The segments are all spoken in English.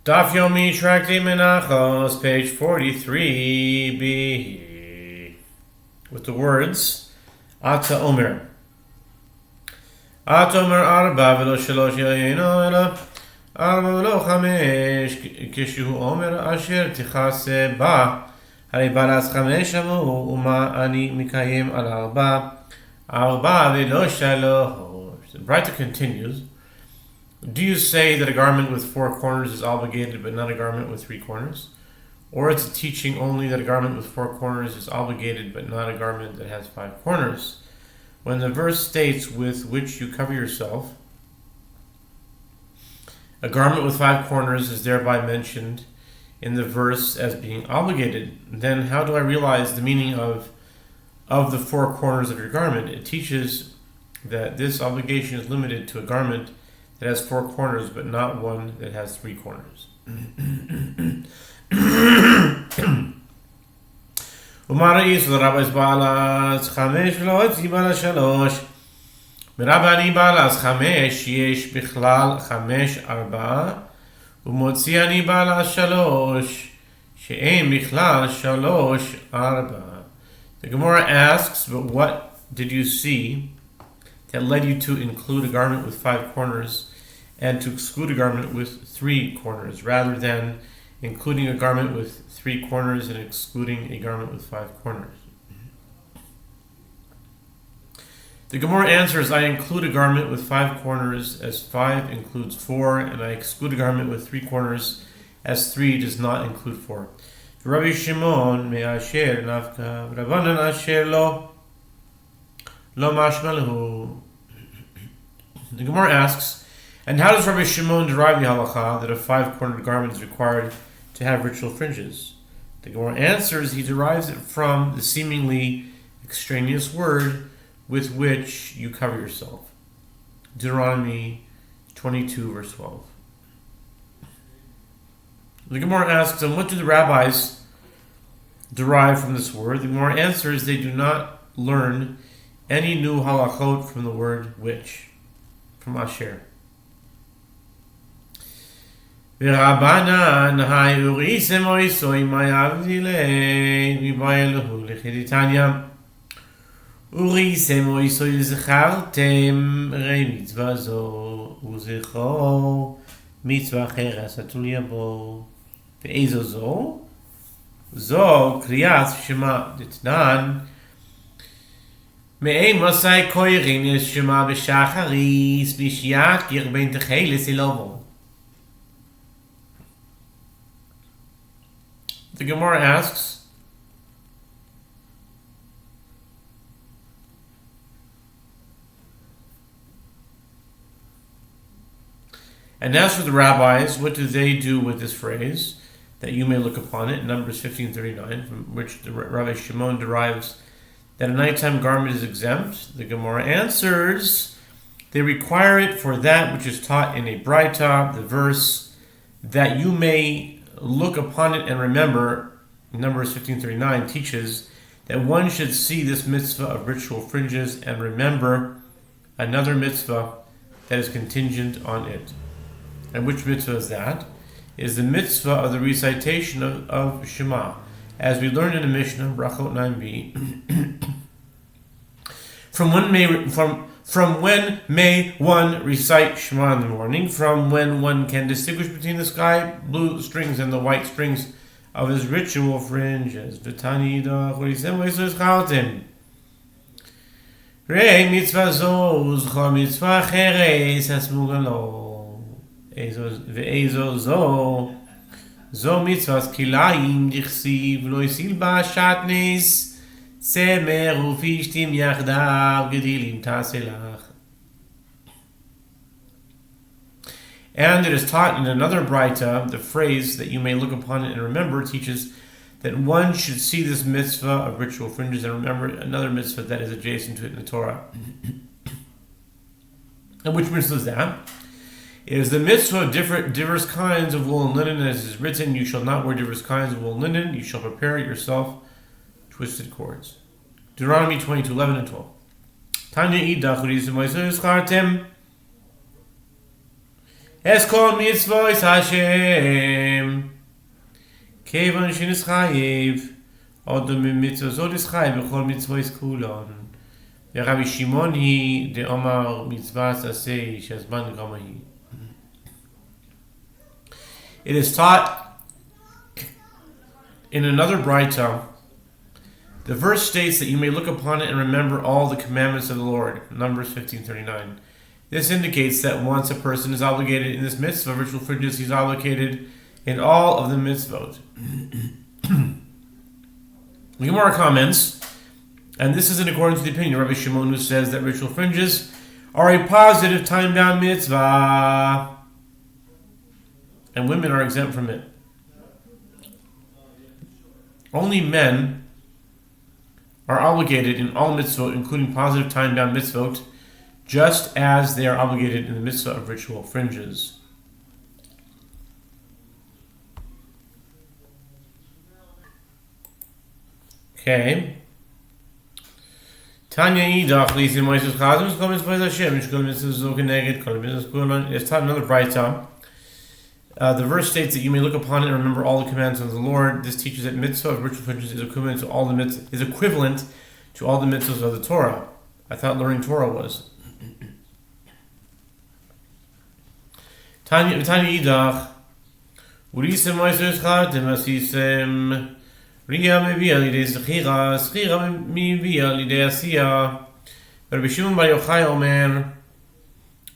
Daf Yomi, Tractate Menachot, page 43b, with the words Ata Omer. Ata Omer Arba velo shalosh yaino ela Arba velo chamesh kishu Omer asher tichase ba Hari balas chamesh amu Uma ani mikayim al Arba velo shalosh. The writer continues. Do you say that a garment with 4 corners is obligated but not a garment with 3 corners? Or it's a teaching only that a garment with 4 corners is obligated but not a garment that has 5 corners? When the verse states with which you cover yourself, a garment with 5 corners is thereby mentioned in the verse as being obligated. Then how do I realize the meaning of the 4 corners of your garment? It teaches that this obligation is limited to a garment that has 4 corners, but not one that has 3 corners. Umara the rabbis balas chamesh v'lo otzi balas shalosh. Merabani balas chamesh yesh bichlal chamesh arba. Umotzi ani balas shalosh she'em bichlal shalosh arba. The Gemara asks, but what did you see that led you to include a garment with 5 corners and to exclude a garment with 3 corners, rather than including a garment with 3 corners and excluding a garment with 5 corners? The Gemara answers, I include a garment with 5 corners as 5 includes 4, and I exclude a garment with 3 corners as 3 does not include 4. Rabbi Shimon me'asher nafka, Rabbanan asher lo mashmalhu. The Gemara asks, and how does Rabbi Shimon derive the halacha that a 5-cornered garment is required to have ritual fringes? The Gemara answers, he derives it from the seemingly extraneous word with which you cover yourself. Deuteronomy 22, verse 12. The Gemara asks, and what do the rabbis derive from this word? The Gemara answers, they do not learn any new halachot from the word which, from asher. V'Rabbanan ha'urisem oisoi ma'yavdilei mi'bayelahu l'cheditanya urisem oisoi zechartem rei mitzvah zo uzicho mitzvah cheres atulya bo ve'ezo zo kriyas shema ditnan me'ei mosai koirin es shema b'shacharis b'shiakir ben techeles ilovo. The Gemara asks, and as for the rabbis, what do they do with this phrase, that you may look upon it, in Numbers 15:39, from which the Rabbi Shimon derives that a nighttime garment is exempt? The Gemara answers, they require it for that which is taught in a Braita, the verse, that you may look upon it and remember. Numbers 15:39 teaches that one should see this mitzvah of ritual fringes and remember another mitzvah that is contingent on it. And which mitzvah is that? It is the mitzvah of the recitation of Shema. As we learned in the Mishnah, Brachot 9b, from when may one recite Shema in the morning? From when one can distinguish between the sky blue strings and the white strings of his ritual fringes. V'tanida chorisem v'esos chaltem. Rei mitzvah zo uzcha mitzvah cheres hasmugalo. Ve'ezo zo mitzvah kilayim dichsiv lo yisil ba shatnes. Semer ufishtim yachdav gedilim taselach. And it is taught in another Braita, the phrase that you may look upon it and remember teaches that one should see this mitzvah of ritual fringes and remember another mitzvah that is adjacent to it in the Torah. And which mitzvah is that? It is the mitzvah of diverse kinds of wool and linen, as is written, you shall not wear diverse kinds of wool and linen, you shall prepare yourself twisted cords. Deuteronomy 22:11 and 12. Tanya idach chorisem v'esos chaltem. Es kol mitzvos Hashem. Kevan shenis chayiv. Odom mitzvot is chayiv b'chol mitzvos kulon. Rabbi Shimon hi de Omar mitzvahs aseh shazman gama hi. It is taught in another Braita. The verse states that you may look upon it and remember all the commandments of the Lord. Numbers 15:39. This indicates that once a person is obligated in this mitzvah, ritual fringes, he's obligated in all of the mitzvot. The Gemara comments, and this is in accordance with the opinion of Rabbi Shimon, who says that ritual fringes are a positive time-bound mitzvah, and women are exempt from it. Only men are obligated in all mitzvot, including positive time-bound mitzvot, just as they are obligated in the mitzvah of ritual fringes. Okay. Tanya Idach Lisi Moises Chazim Kol Mitzvot Hashem Mishkol Mitzvot Zok Neged Kol Mitzvot Kulon. It's taught another Braita. The verse states that you may look upon it and remember all the commands of the Lord. This teaches that mitzvah of ritual fringes is equivalent to all the mitzvahs of the Torah. I thought learning Torah was. Tanya Idach Urisem Moises Chazim Asisem Ria mevia lidei zechira, zechira mevia lidei asiya. Rabbi Shimon bar Yochai omer,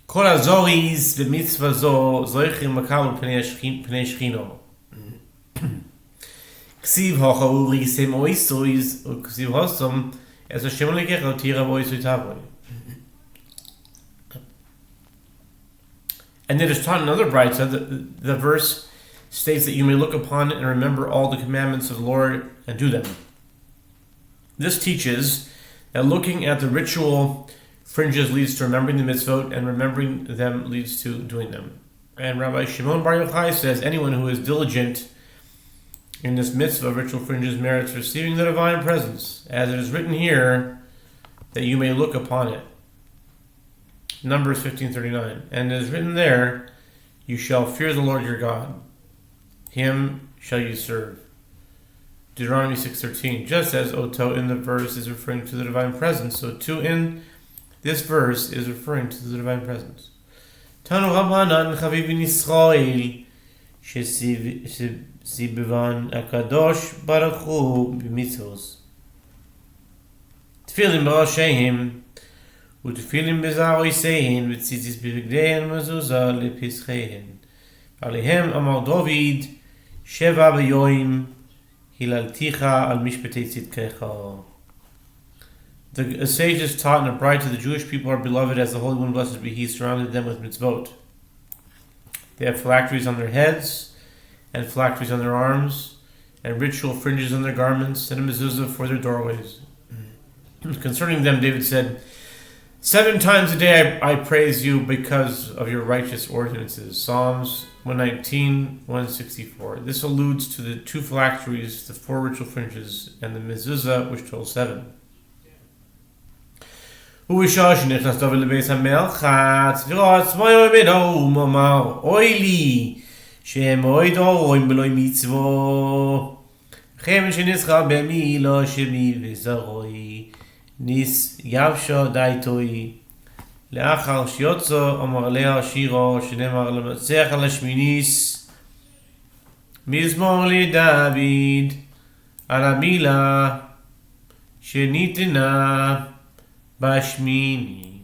kol hazoriz b'mitzvah zo zoichim makalu pnei shchino. Ksiv hocha urisem oisoiz, ksiv hosom, es Hashem lekecha otira voisoi tavoy. And it is taught in another Braita, the verse states that you may look upon it and remember all the commandments of the Lord and do them. This teaches that looking at the ritual fringes leads to remembering the mitzvot, and remembering them leads to doing them. And Rabbi Shimon bar Yochai says anyone who is diligent in this mitzvah of ritual fringes merits receiving the divine presence, as it is written here that you may look upon it. Numbers 15:39. And it is written there, you shall fear the Lord your God. Him shall you serve. Deuteronomy 6:13. Just as Oto in the verse is referring to the divine presence, so too in this verse is referring to the divine presence. Tanu Rabbanan Chavivin Yisrael Shesibivan Akadosh Baruch Hu B'mitzvos Tefilin B'Rosheim U'Tefilin B'Zar Oiseihin V'Tzitzis B'Bigdeihin Mezuzah Le'Pischeihin Alehem Amar David Sheva B'Yoim Hilalticha Al Mishpetei Tzidkecha. The sages taught in a Braita the Jewish people are beloved as the Holy One, blessed be He, surrounded them with mitzvot. They have phylacteries on their heads, and phylacteries on their arms, and ritual fringes on their garments, and a mezuzah for their doorways. Concerning them, David said, 7 times a day I praise you because of your righteous ordinances. Psalms 119, 164. This alludes to the 2 phylacteries, the 4 ritual fringes, and the mezuzah, which totals 7. ובשעה שנכנס דוד לבית המלך, וראה עצמו עומד האו"ם אמר, אוי לי, שהם אוי דורוים בלוי מצוו. חם שנזכר במי לא שמי וזרוי, ניס יבשה דייתוי. לאחר שיוצא אמר לה שירו, שנאמר למצח על השמיניס, מזמור לדוד, על המילה שניתנה Bashmini.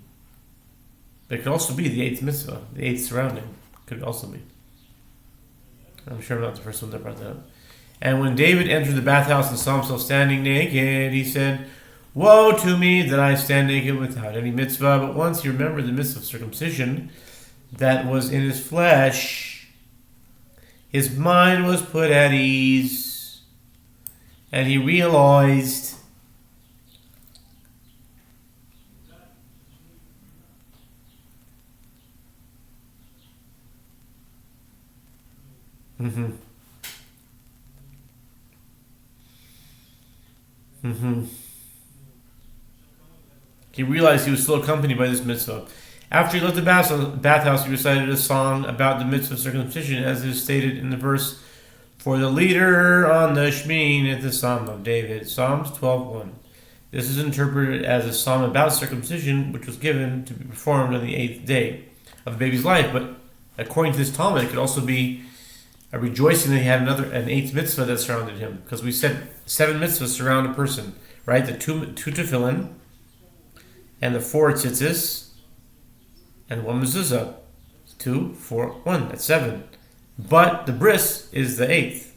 But it could also be the 8th mitzvah, the 8th surrounding. Could also be. I'm sure I'm not the first one that brought that up. And when David entered the bathhouse and saw himself standing naked, he said, woe to me that I stand naked without any mitzvah. But once he remembered the mitzvah of circumcision that was in his flesh, his mind was put at ease, and he realized he realized he was still accompanied by this mitzvah. After he left the bathhouse, he recited a song about the mitzvah of circumcision, as is stated in the verse, "For the leader on the Shmin at the Psalm of David," Psalms 12:1. This is interpreted as a psalm about circumcision, which was given to be performed on the 8th day of the baby's life. But according to this Talmud, it could also be a rejoicing that he had an 8th mitzvah that surrounded him. Because we said 7 mitzvahs surround a person, right? The two tefillin, and the 4 tzitzis, and 1 mezuzah. 2, 4, 1. That's 7. But the bris is the 8th.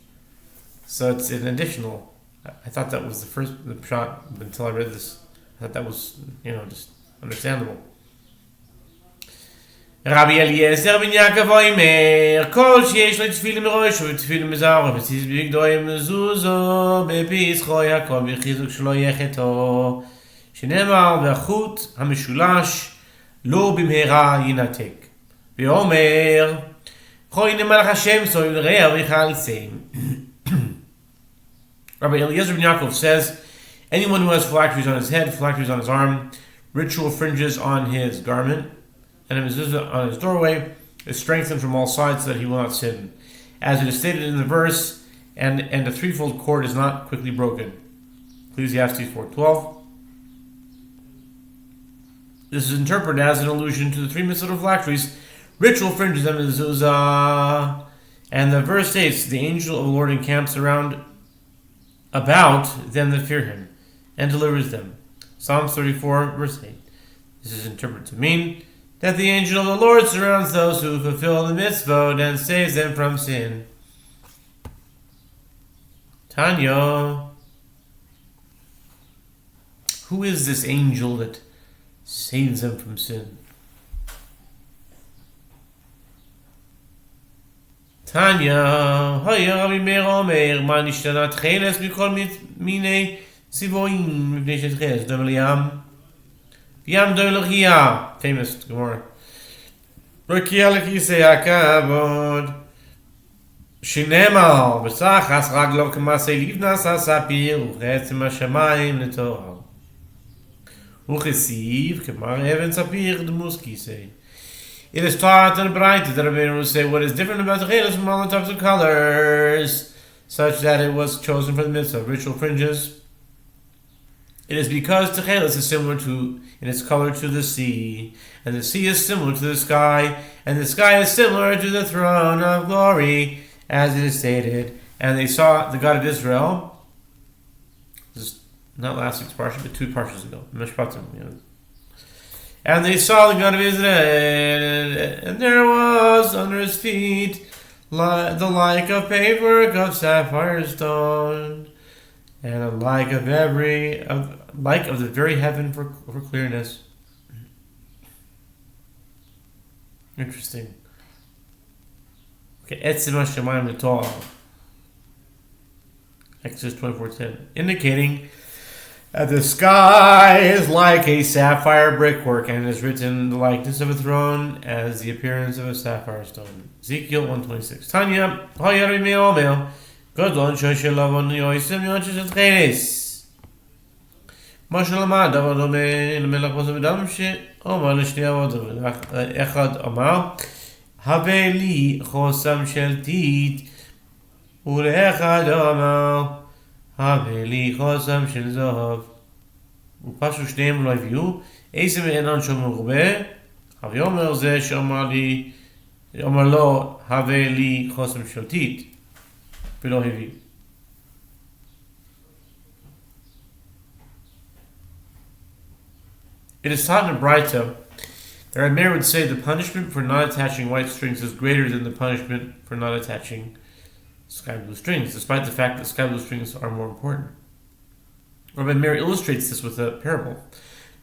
So it's an additional. I thought that was the shot until I read this. I thought that was, just understandable. Rabbi Eliezer ben Yaakov oimer, kol sheyesh lo tefillin merash ותפילין מזרח וציץ בבגדו מזוזו בפיסחו יעקב וחיזוק שלא יהיה חטאו שנאמר והחוט המשולש לא במהרה ינתק ואומר הנה מלאך השם סוהר רעהו ויחלצם. Rabbi Eliezer ben Yaakov says, anyone who has phylacteries on his head, phylacteries on his arm, ritual fringes on his garment, and a mezuzah on his doorway, is strengthened from all sides so that he will not sin. As it is stated in the verse, and a threefold cord is not quickly broken. Ecclesiastes 4:12. This is interpreted as an allusion to the 3 mitzvot of phylacteries, ritual fringes and mezuzah. And the verse states, the angel of the Lord encamps about them that fear him, and delivers them. Psalms 34, verse 8. This is interpreted to mean that the angel of the Lord surrounds those who fulfill the mitzvot and saves them from sin. Tanya. Who is this angel that saves them from sin? Tanya, Haya Rabbi Meir Omer, Ma nishtanat cheles mikol minei tzivoim mipnei shetcheles dom liyam Yam dom l'chiyah. Famous Gemara. Rokia l'kisei hakavod Shinemar b'sachas raglo k'masei livnas ha'sapir u'chetzim ha'shamayim l'torah u'chesiv k'mar even sapir d'mus kisei. It is taught in the Braita that Rabbeinu will say what is different about the chelas from all the types of colors, such that it was chosen for the mitzvah of ritual fringes. It is because the chelas is similar in its color to the sea, and the sea is similar to the sky, and the sky is similar to the throne of glory, as it is stated. And they saw the God of Israel. This is not last week's parsha, but 2 parshas ago. Mishpatim, And they saw the God of Israel, and there was under his feet the like of paintwork of sapphire stone, and a like of the very heaven for clearness. Interesting. Okay, Etzim HaShamayim L'Torah, Exodus 24:10, indicating the sky is like a sapphire brickwork, and is written the likeness of a throne as the appearance of a sapphire stone. Ezekiel 1:26. Tanya, Hayar Omer, Godon Shoshelavon Yoisem Yonches Chenes. Mashalamad Avadome in the Melach was a Damshi, Omar Lishniavod Echad Omar, Haveli Chosam Sheltit, Urechad Omar. Haveli chosam shel zahav ופשו שניהם לא הביאו איזה מעינן שומר הרבה ויאמר זה שאמר לו הווה לי חוסם של טיט ולא הביא. It is taught in a Braita that Rameir would say the punishment for not attaching white strings is greater than the punishment for not attaching sky blue strings, despite the fact that sky blue strings are more important. Rabbi Meir illustrates this with a parable.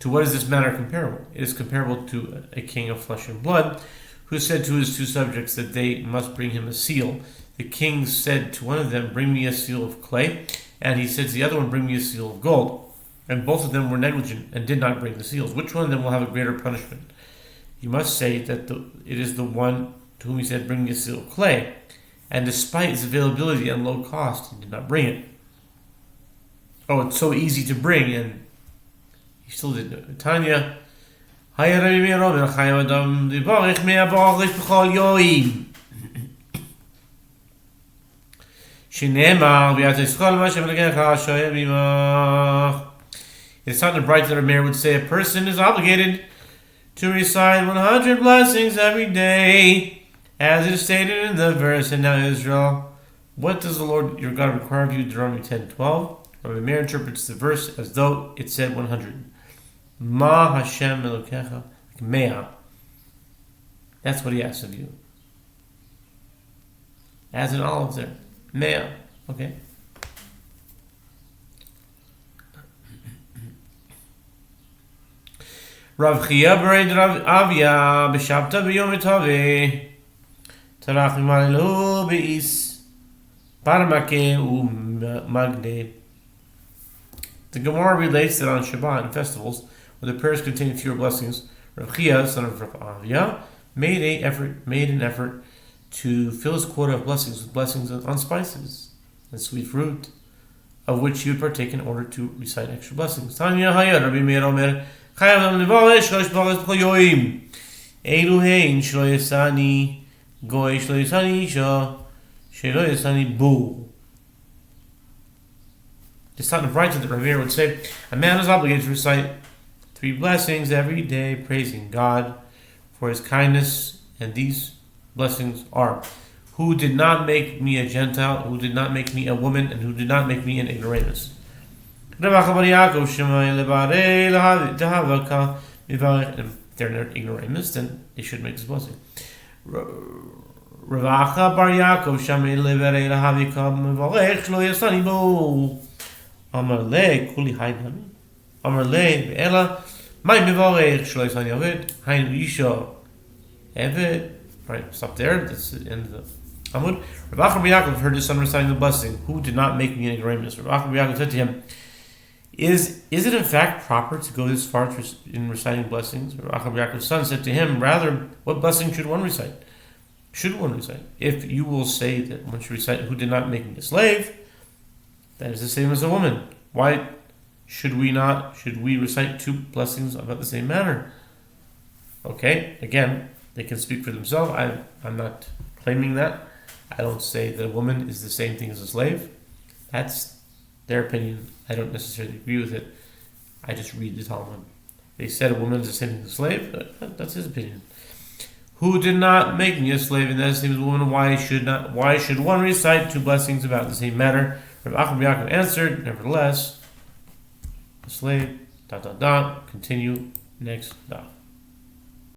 To what is this matter comparable? It is comparable to a king of flesh and blood who said to his 2 subjects that they must bring him a seal. The king said to one of them, bring me a seal of clay, and he said to the other one, bring me a seal of gold. And both of them were negligent and did not bring the seals. Which one of them will have a greater punishment? You must say that it is the one to whom he said, bring me a seal of clay. And despite its availability and low cost, he did not bring it. Oh, it's so easy to bring, and he still didn't. Tanya, Haya Rabbi Meir Omer, Chayim Adam Divarich Mea Ba'arish B'chol Yoim. Shinema V'yat Yisrael Mashem Legecha Shoyem Imach. It sounded bright that a mayor would say a person is obligated to recite 100 blessings every day, as it is stated in the verse, and now Israel. What does the Lord your God require of you? Deuteronomy 10:12. Rabbi Meir interprets the verse as though it said 100. Ma Hashem Elokecha, like Mea. That's what he asks of you. As in olives there. Mea. Okay. Rav Chia bereid Rav Avia b'shabta b'yom etavi tarach v'malilu b'is parmake u'magne. The Gemara relates that on Shabbat and festivals, where the prayers contain fewer blessings, Rav Chia, son of Rav Avia, made an effort to fill his quota of blessings with blessings on spices and sweet fruit, of which he would partake in order to recite extra blessings. Tanya Haya Rabbi Meir Omer, Chayim Nevaresh Shlosh B'chol Yoim. Elu Hein Shlo Yisani Goy Shlo Yisani Isha Shelo Yisani Bu. It's not brighter that Rabbi Meir would say, a man is obligated to recite 3 blessings every day, praising God for his kindness, and these blessings are: who did not make me a Gentile, who did not make me a woman, and who did not make me an ignoramus. If they're not ignoramus, then they should make this blessing. Ravacha bar Yaakov shamei levarei lahavika mevarech shlo yasani bo. Amar le kuli haynami. Amar le ve'ela may mevarech shlo yasani aved hainu isha eved. Right, stop there. That's the end of the Amud. Rav Bar Yaakov heard his son reciting the blessing, who did not make me an ignoramus. Rav Bar Yaakov said to him, Is it in fact proper to go this far in reciting blessings? Rav Bar Yaakov's son said to him, rather, what blessing should one recite? If you will say that one should recite, who did not make me a slave, that is the same as a woman. Why should we recite 2 blessings about the same manner? Okay, again, they can speak for themselves. I'm not claiming that. I don't say that a woman is the same thing as a slave. That's their opinion. I don't necessarily agree with it. I just read the Talmud. They said a woman is the same thing as a slave. But that's his opinion. Who did not make me a slave, and that is the same as a woman? Why should one recite 2 blessings about the same matter? Rav Yaakov answered, nevertheless, a slave. Continue next daf.